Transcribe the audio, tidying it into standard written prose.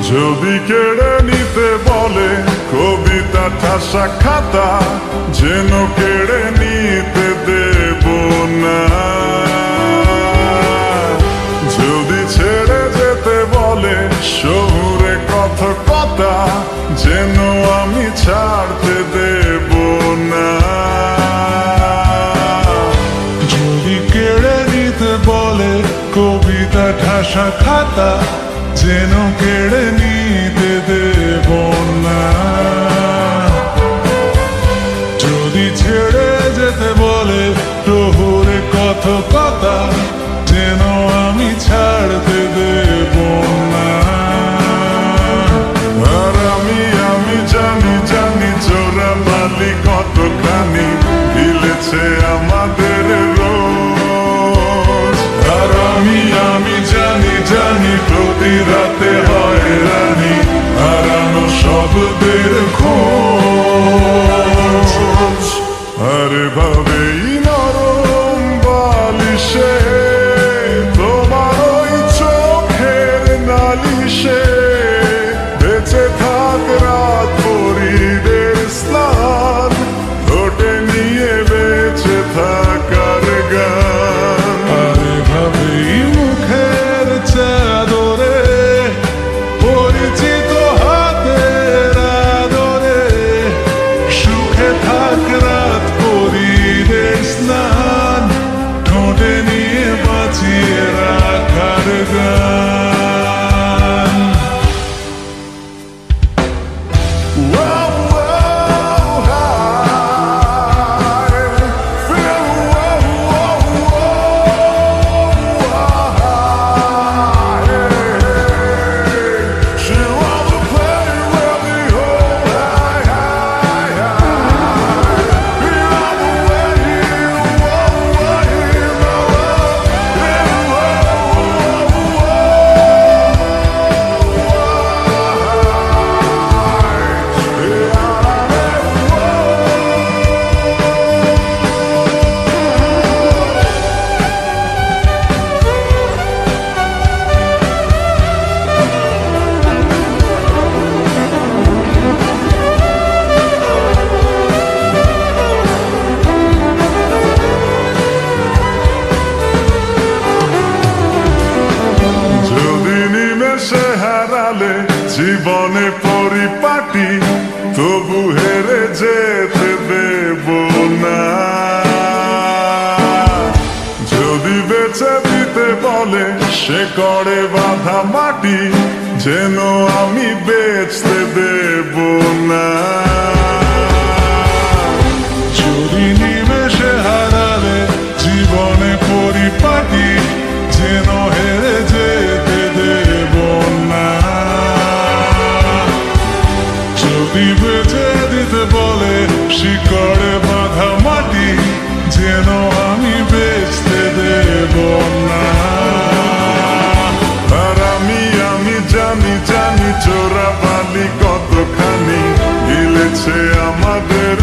যদি কেড়ে নিতে বলে কবিতা ঠাসা খাতা, যেন কেড়ে নিতে দেব না। যদি ছেড়ে যেতে বলে শহুরে কথকতা, যেন আমি ছাড়তে দেব না। যদি কেড়ে নিতে বলে কবিতা ঠাসা খাতা, যেন কেড়ে নিতে দেব না। যদি ছেড়ে যেতে বলে শহুরে কথকতা, যেন আমি ছাড়তে দেব না। আর আমি জানি চোরা বালি কতখানি গিলেছে আমাদের রোজ। আর আমি জানি প্রতি রাতে হয় রানী হারানো শব্দের খোঁজ। আরে ভাবেই নরম বালিশে তোমার ওই চোখের নালিশে বেঁচে থাক রাত পরিদের স্নান, ঠোঁটে নিয়ে বেঁচে থাকার গান। আরে ভাবেই মুখের চাদরে পরিচিত হাতের আদরে সুখে থাক রাত পরিদের স্নান, ঠোঁটে নিয়ে বাঁচিয়ে রাখার গান। জীবনে পরিপাটি তবু হেরে যেতে দেব না। যদি বেঁচে দিতে বলে সে করে বাঁধা মাটি, যেন আমি বেচতে দেব না। যদি নিমেষে হারালে জীবনে পরিপাটি, যেন হেরে যেতে দেব না। যদি বেঁচে দিতে বলে শিকড়ে বাঁধা মাটি, যেন আমি বেচতে দেব না। আর আমি জানি চোরা বালি কতখানি গিলেছে আমাদের